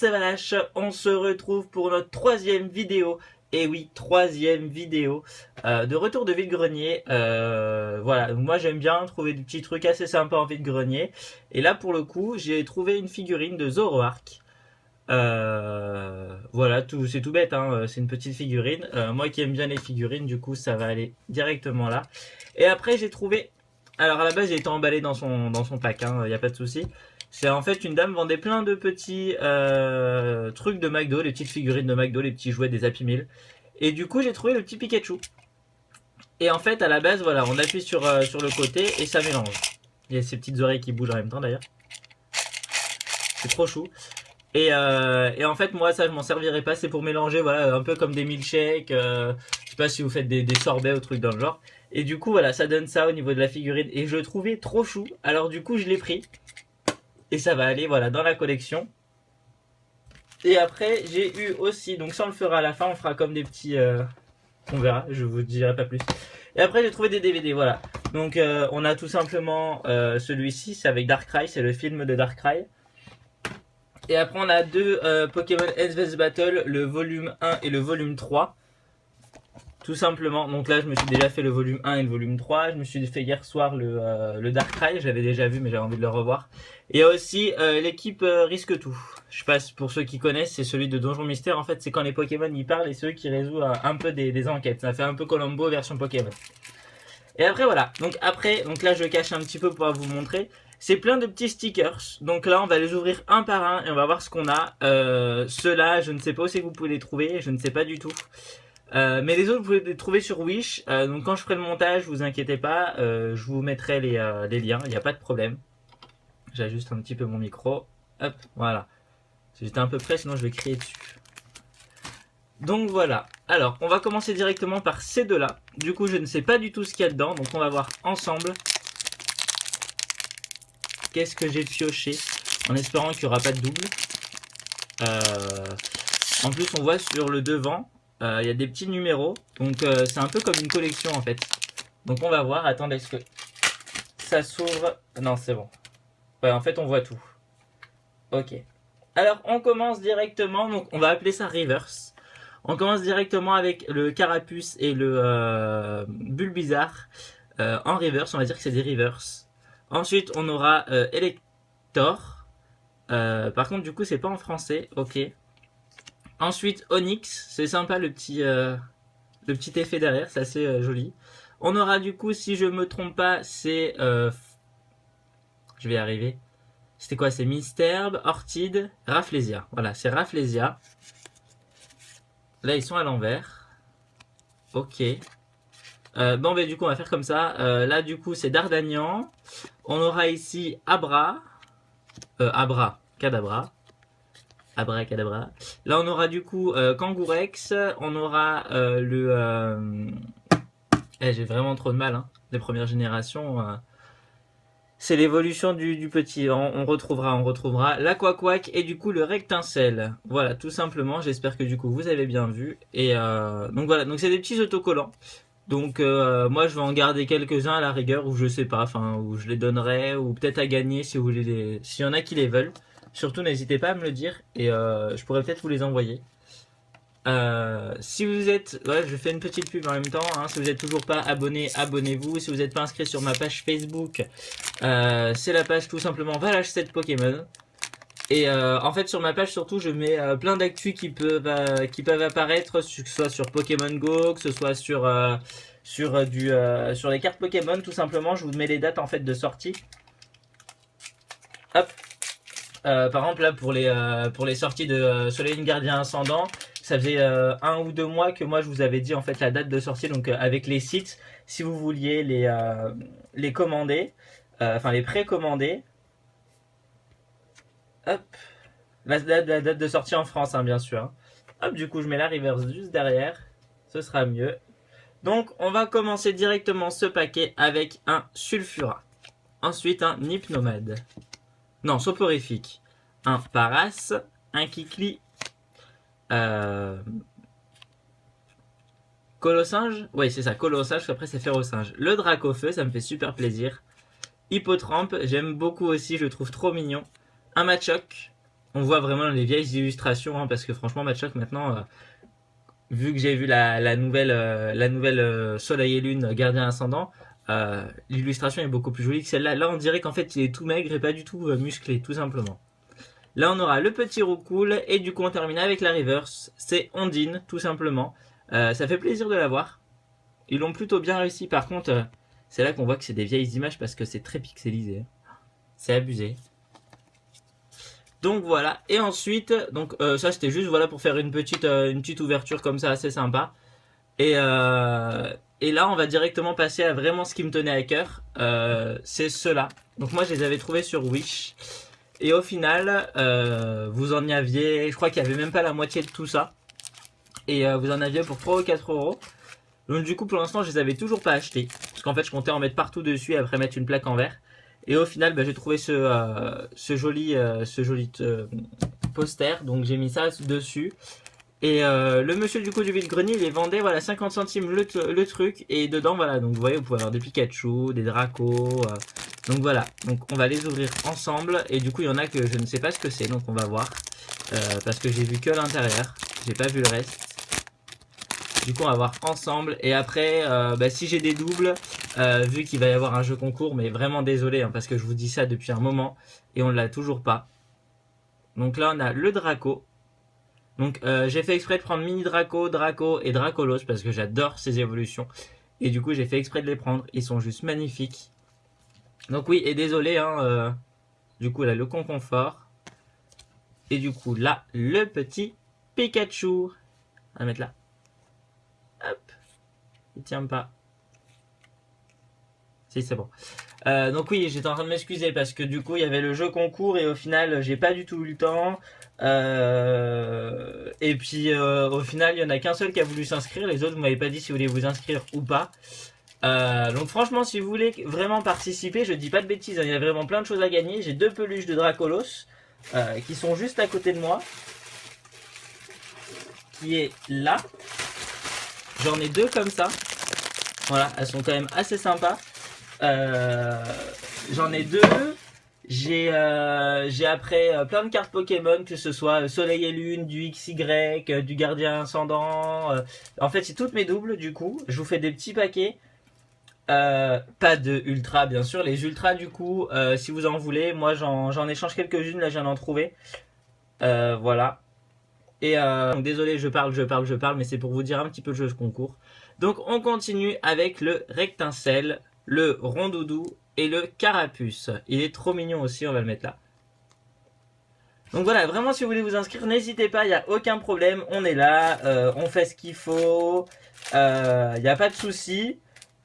c'est Valache, on se retrouve pour notre troisième vidéo. Et oui, troisième vidéo de retour de vide-grenier. Voilà, moi j'aime bien trouver des petits trucs assez sympas en vide-grenier. Et là pour le coup, j'ai trouvé une figurine de Zoroark. Voilà, c'est tout bête, hein, c'est une petite figurine. Moi qui aime bien les figurines, du coup ça va aller directement là. Et après j'ai trouvé... Alors à la base j'ai été emballé dans son pack, hein, y a pas de souci. C'est en fait une dame vendait plein de petits trucs de McDo, les petites figurines de McDo, les petits jouets des Happy Meal. Et du coup j'ai trouvé le petit Pikachu. Et en fait à la base voilà, on appuie sur le côté et ça mélange. Il y a ces petites oreilles qui bougent en même temps d'ailleurs. C'est trop chou. Et en fait moi ça je m'en servirai pas, c'est pour mélanger, voilà, un peu comme des milkshakes, je sais pas si vous faites des sorbets ou trucs dans le genre. Et du coup voilà, ça donne ça au niveau de la figurine et je le trouvais trop chou, alors du coup je l'ai pris. Et ça va aller voilà dans la collection. Et après j'ai eu aussi, donc ça on le fera à la fin, on fera comme des petits... on verra, je vous dirai pas plus. Et après j'ai trouvé des DVD, voilà. Donc on a tout simplement celui-ci, c'est avec Darkrai, c'est le film de Darkrai. Et après on a deux Pokémon SV Battle, le volume 1 et le volume 3. Tout simplement, donc là je me suis déjà fait le volume 1 et le volume 3. Je me suis fait hier soir le Darkrai, j'avais déjà vu mais j'avais envie de le revoir. Et il y a aussi l'équipe Risque Tout. Je sais pas, pour ceux qui connaissent, c'est celui de Donjon Mystère. En fait c'est quand les Pokémon y parlent et ceux qui résolvent un peu des enquêtes. Ça fait un peu Colombo version Pokémon. Et après voilà, donc là je cache un petit peu pour vous montrer. C'est plein de petits stickers, donc là on va les ouvrir un par un et on va voir ce qu'on a. Ceux-là, je ne sais pas où c'est que vous pouvez les trouver, je ne sais pas du tout. Mais les autres, vous pouvez les trouver sur Wish. Donc quand je ferai le montage, vous inquiétez pas, je vous mettrai les liens, il n'y a pas de problème. J'ajuste un petit peu mon micro. Hop, voilà. J'étais un peu près, sinon je vais crier dessus. Donc voilà. Alors, on va commencer directement par ces deux-là. Du coup, je ne sais pas du tout ce qu'il y a dedans, donc on va voir ensemble. Qu'est-ce que j'ai pioché, en espérant qu'il n'y aura pas de double. En plus on voit sur le devant il y a des petits numéros, donc c'est un peu comme une collection en fait. Donc on va voir, attendez, est-ce que ça s'ouvre? Non, c'est bon. Ouais, en fait on voit tout. Ok. Alors on commence directement, donc on va appeler ça reverse. On commence directement avec le Carapuce et le Bulbizarre en reverse, on va dire que c'est des reverse. Ensuite on aura Elector. Par contre du coup c'est pas en français, ok. Ensuite Onyx, c'est sympa le petit effet derrière, c'est assez joli. On aura du coup, si je me trompe pas, c'est... je vais y arriver. C'était quoi? C'est Misterbe, Orchid, Rafflesia. Voilà, c'est Rafflesia. Là ils sont à l'envers. Ok. Bon bah du coup on va faire comme ça. Là du coup c'est Dardanian. On aura ici Abra. Abra, Kadabra. Abracadabra. Là on aura du coup Kangourex. On aura j'ai vraiment trop de mal, hein. Les premières générations. C'est l'évolution du petit. On retrouvera l'Aquaquack et du coup le Rectincelle. Voilà, tout simplement. J'espère que du coup vous avez bien vu. Et donc voilà, donc c'est des petits autocollants. Donc moi je vais en garder quelques-uns à la rigueur, ou je sais pas, enfin où je les donnerai, ou peut-être à gagner si vous voulez s'il y en a qui les veulent. Surtout n'hésitez pas à me le dire et je pourrais peut-être vous les envoyer. Si vous êtes, ouais, je fais une petite pub en même temps, hein. Si vous n'êtes toujours pas abonné, abonnez-vous. Si vous n'êtes pas inscrit sur ma page Facebook, c'est la page tout simplement Valache 7 Pokémon. Et en fait sur ma page surtout je mets plein d'actus qui peuvent apparaître, que ce soit sur Pokémon Go, que ce soit sur les cartes Pokémon. Tout simplement je vous mets les dates en fait de sortie. Hop. Par exemple là pour les sorties de Soleil Gardien Ascendant, ça faisait 1 ou 2 mois que moi je vous avais dit en fait la date de sortie, donc avec les sites, si vous vouliez les commander, enfin les précommander. Hop, la date de sortie en France, hein, bien sûr, hein. Hop, du coup je mets la reverse juste derrière, ce sera mieux. Donc on va commencer directement ce paquet avec un Sulfura. Ensuite un Hypnomade. Non, Soporifique. Un Paras, un Kikli, Colossinge. Oui, c'est ça, Colossinge, après c'est Ferrosinge. Le Dracofeu, ça me fait super plaisir. Hippotrampe, j'aime beaucoup aussi, je le trouve trop mignon. Un Machoc, On voit vraiment les vieilles illustrations, hein, parce que franchement, Machoc maintenant, vu que j'ai vu la nouvelle Soleil et Lune Gardien Ascendant, l'illustration est beaucoup plus jolie que celle-là. Là, on dirait qu'en fait, il est tout maigre et pas du tout musclé, tout simplement. Là, on aura le petit Roucoule et du coup, on termine avec la reverse. C'est Ondine, tout simplement. Ça fait plaisir de la voir. Ils l'ont plutôt bien réussi. Par contre, c'est là qu'on voit que c'est des vieilles images parce que c'est très pixelisé. C'est abusé. Donc voilà, et ensuite, donc ça c'était juste voilà pour faire une petite ouverture comme ça assez sympa. Et, et là on va directement passer à vraiment ce qui me tenait à cœur, c'est ceux-là. Donc moi je les avais trouvés sur Wish. Et au final, vous en y aviez, je crois qu'il y avait même pas la moitié de tout ça. Et vous en aviez pour 3 ou 4 euros. Donc du coup pour l'instant je les avais toujours pas achetés. Parce qu'en fait je comptais en mettre partout dessus et après mettre une plaque en verre. Et au final, j'ai trouvé ce joli poster, donc j'ai mis ça dessus. Et le monsieur du coup du vide-grenier, il les vendait voilà 50 centimes le truc. Et dedans, voilà, donc vous voyez, vous pouvez avoir des Pikachu, des Draco. Donc voilà, donc on va les ouvrir ensemble. Et du coup, il y en a que je ne sais pas ce que c'est, donc on va voir. Parce que j'ai vu que l'intérieur, j'ai pas vu le reste. Du coup, on va voir ensemble. Et après, si j'ai des doubles, vu qu'il va y avoir un jeu concours, mais vraiment désolé, hein, parce que je vous dis ça depuis un moment, et on ne l'a toujours pas. Donc là, on a le Draco. Donc j'ai fait exprès de prendre Mini Draco, Draco et Dracolos, parce que j'adore ces évolutions. Et du coup, j'ai fait exprès de les prendre. Ils sont juste magnifiques. Donc oui, et désolé, hein, du coup, là, le Conconfort. Et du coup, là, le petit Pikachu. On va mettre là. Hop. Il tient pas. Si, c'est bon. Donc oui, j'étais en train de m'excuser parce que du coup, il y avait le jeu concours et au final, j'ai pas du tout eu le temps. Et puis, au final, il y en a qu'un seul qui a voulu s'inscrire. Les autres, vous m'avez pas dit si vous voulez vous inscrire ou pas. Donc franchement, si vous voulez vraiment participer, je dis pas de bêtises, hein, il y a vraiment plein de choses à gagner. J'ai 2 peluches de Dracolos qui sont juste à côté de moi. Qui est là. J'en ai 2 comme ça. Voilà, elles sont quand même assez sympas. J'en ai 2. J'ai après plein de cartes Pokémon, que ce soit Soleil et Lune, du XY, du Gardien Ascendant. En fait, c'est toutes mes doubles du coup. Je vous fais des petits paquets. Pas de ultra, bien sûr. Les ultras, du coup, si vous en voulez, moi j'en échange quelques-unes. Là, j'en ai trouvé. Voilà. Et donc, désolé, je parle, mais c'est pour vous dire un petit peu le jeu concours. Donc, on continue avec le Rectincelle, le Rondoudou et le Carapuce. Il est trop mignon aussi, on va le mettre là. Donc voilà, vraiment si vous voulez vous inscrire, n'hésitez pas, il n'y a aucun problème, on est là, on fait ce qu'il faut, il n'y a pas de souci.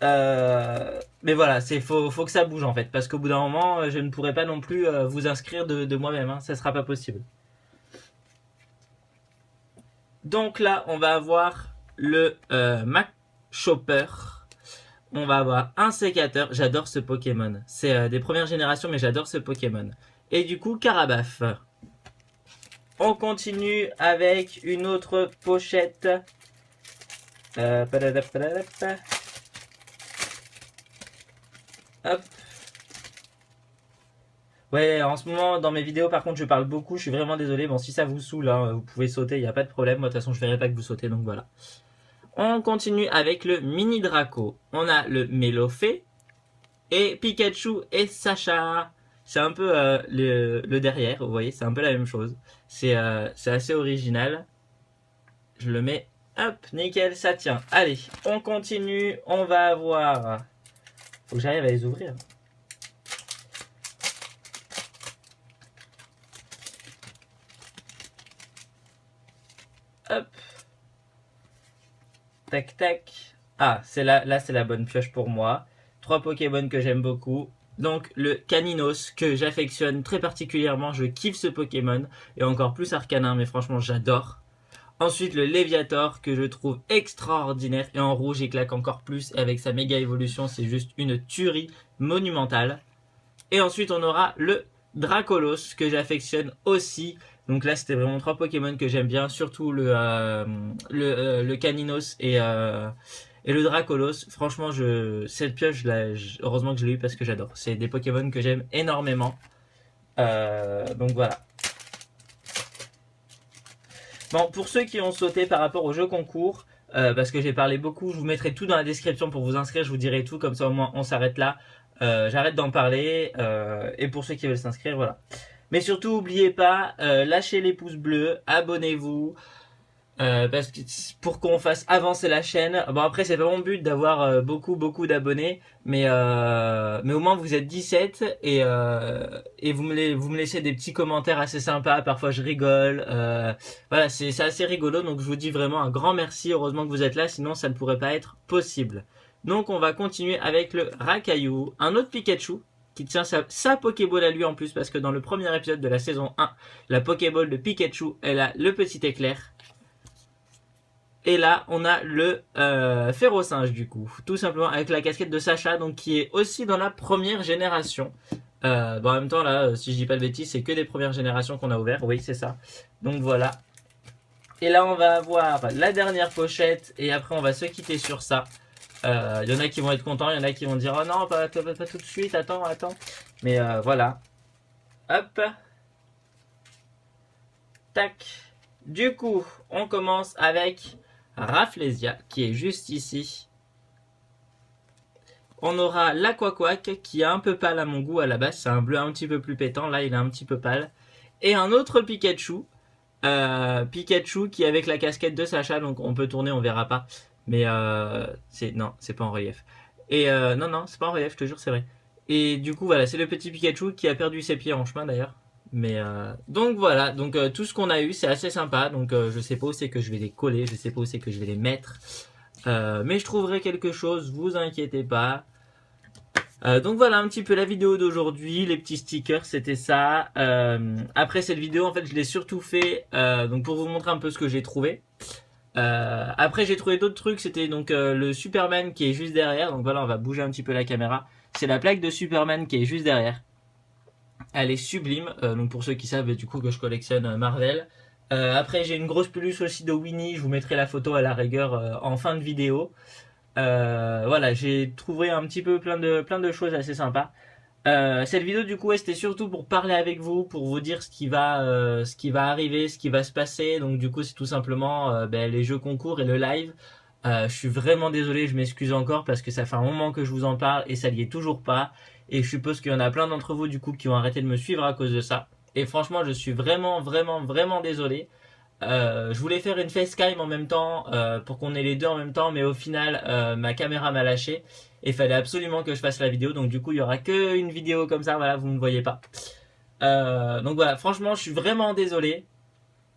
Mais voilà, faut que ça bouge en fait, parce qu'au bout d'un moment, je ne pourrai pas non plus vous inscrire de moi-même, hein, ça sera pas possible. Donc là, on va avoir le Mac Chopper. On va avoir un sécateur. J'adore ce Pokémon. C'est des premières générations, mais j'adore ce Pokémon. Et du coup, Carabaf. On continue avec une autre pochette. Hop. Ouais, en ce moment, dans mes vidéos, par contre, je parle beaucoup. Je suis vraiment désolé. Bon, si ça vous saoule, hein, vous pouvez sauter, il n'y a pas de problème. Moi, de toute façon, je verrai pas que vous sautez, donc voilà. On continue avec le Mini Draco. On a le Mélofée et Pikachu et Sacha. C'est un peu le derrière, vous voyez, c'est un peu la même chose. C'est assez original. Je le mets, hop, nickel, ça tient. Allez, on continue, on va avoir... Faut que j'arrive à les ouvrir. Hop. Tac, tac. Ah, là c'est la bonne pioche pour moi. 3 Pokémon que j'aime beaucoup. Donc le Caninos que j'affectionne très particulièrement. Je kiffe ce Pokémon. Et encore plus Arcanin, mais franchement j'adore. Ensuite le Léviator que je trouve extraordinaire. Et en rouge il claque encore plus. Et avec sa méga évolution c'est juste une tuerie monumentale. Et ensuite on aura le Dracolos que j'affectionne aussi. Donc là c'était vraiment 3 Pokémon que j'aime bien. Surtout le Caninos et le Dracolos. Franchement cette pioche heureusement que je l'ai eu parce que j'adore. C'est des Pokémon que j'aime énormément. Donc voilà. Bon, pour ceux qui ont sauté par rapport au jeu concours, parce que j'ai parlé beaucoup, je vous mettrai tout dans la description pour vous inscrire, je vous dirai tout, comme ça au moins on s'arrête là. J'arrête d'en parler, et pour ceux qui veulent s'inscrire, voilà. Mais surtout, n'oubliez pas, lâchez les pouces bleus, abonnez-vous, parce que pour qu'on fasse avancer la chaîne. Bon, après c'est pas mon but d'avoir beaucoup d'abonnés, mais au moins vous êtes 17, et vous me laissez des petits commentaires assez sympas. Parfois je rigole, voilà, c'est assez rigolo. Donc je vous dis vraiment un grand merci. Heureusement que vous êtes là, sinon ça ne pourrait pas être possible. Donc on va continuer avec le Racaillou, un autre Pikachu qui tient sa Pokéball à lui en plus, parce que dans le premier épisode de la saison 1, la Pokéball de Pikachu, elle a le petit éclair. Et là, on a le Ferrosinge du coup, tout simplement avec la casquette de Sacha, donc qui est aussi dans la première génération. Bon, en même temps, là, si je dis pas de bêtises, c'est que des premières générations qu'on a ouvert. Oui, c'est ça. Donc voilà. Et là, on va avoir la dernière pochette, et après, on va se quitter sur ça. Il y en a qui vont être contents, il y en a qui vont dire oh non, pas tout de suite, attends. Mais voilà. Hop. Tac. Du coup, on commence avec Rafflesia qui est juste ici. On aura l'Aquaquack qui est un peu pâle à mon goût à la base, c'est un bleu un petit peu plus pétant, là il est un petit peu pâle. Et un autre Pikachu, Pikachu qui est avec la casquette de Sacha, donc on peut tourner, on verra pas. Mais non, c'est pas en relief. Et non, c'est pas en relief, je te jure, c'est vrai. Et du coup voilà, c'est le petit Pikachu qui a perdu ses pieds en chemin d'ailleurs. Mais donc voilà, donc tout ce qu'on a eu c'est assez sympa, donc je sais pas où c'est que je vais les coller, je sais pas où c'est que je vais les mettre, mais je trouverai quelque chose, vous inquiétez pas. Donc voilà un petit peu la vidéo d'aujourd'hui, les petits stickers c'était ça. Après cette vidéo en fait je l'ai surtout fait donc pour vous montrer un peu ce que j'ai trouvé. Après j'ai trouvé d'autres trucs, c'était donc le Superman qui est juste derrière, donc voilà on va bouger un petit peu la caméra. C'est la plaque de Superman qui est juste derrière. Elle est sublime, donc pour ceux qui savent du coup que je collectionne Marvel. Après j'ai une grosse peluche aussi de Winnie, je vous mettrai la photo à la rigueur en fin de vidéo. Voilà, j'ai trouvé un petit peu plein de choses assez sympas. Cette vidéo du coup ouais, c'était surtout pour parler avec vous, pour vous dire ce qui va arriver, ce qui va se passer. Donc du coup c'est tout simplement les jeux concours et le live. Je suis vraiment désolé, je m'excuse encore parce que ça fait un moment que je vous en parle et ça n'y est toujours pas. Et je suppose qu'il y en a plein d'entre vous du coup qui ont arrêté de me suivre à cause de ça. Et franchement, je suis vraiment désolé. Je voulais faire une facecam en même temps pour qu'on ait les deux en même temps, mais au final, ma caméra m'a lâché et il fallait absolument que je fasse la vidéo. Donc du coup, il y aura que une vidéo comme ça. Voilà, vous ne me voyez pas. Donc voilà, franchement, je suis vraiment désolé.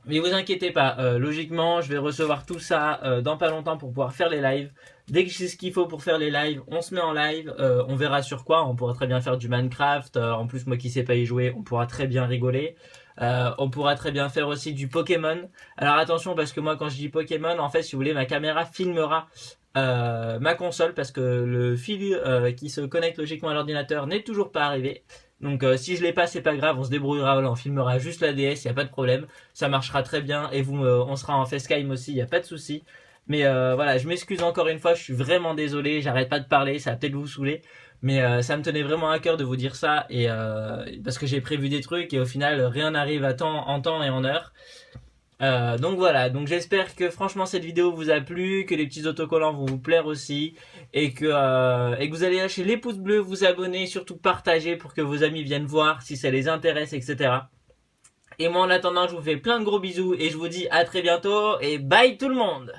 Mais vous inquiétez pas, logiquement, je vais recevoir tout ça dans pas longtemps pour pouvoir faire les lives. Dès que j'ai ce qu'il faut pour faire les lives, on se met en live. On verra sur quoi. On pourra très bien faire du Minecraft. En plus, moi qui sais pas y jouer, on pourra très bien rigoler. On pourra très bien faire aussi du Pokémon. Alors attention, parce que moi, quand je dis Pokémon, en fait, si vous voulez, ma caméra filmera ma console parce que le fil qui se connecte logiquement à l'ordinateur n'est toujours pas arrivé. Donc si je l'ai pas, c'est pas grave, on se débrouillera, voilà, on filmera juste la DS, y a pas de problème, ça marchera très bien et on sera en facecam aussi, y a pas de souci. Mais voilà, je m'excuse encore une fois, je suis vraiment désolé, j'arrête pas de parler, ça va peut-être vous saouler, mais ça me tenait vraiment à cœur de vous dire ça et parce que j'ai prévu des trucs et au final rien n'arrive en temps et en heure. Donc voilà, donc j'espère que franchement cette vidéo vous a plu, que les petits autocollants vont vous plaire aussi et que vous allez lâcher les pouces bleus, vous abonner, surtout partager pour que vos amis viennent voir si ça les intéresse, etc. Et moi en attendant je vous fais plein de gros bisous et je vous dis à très bientôt et bye tout le monde.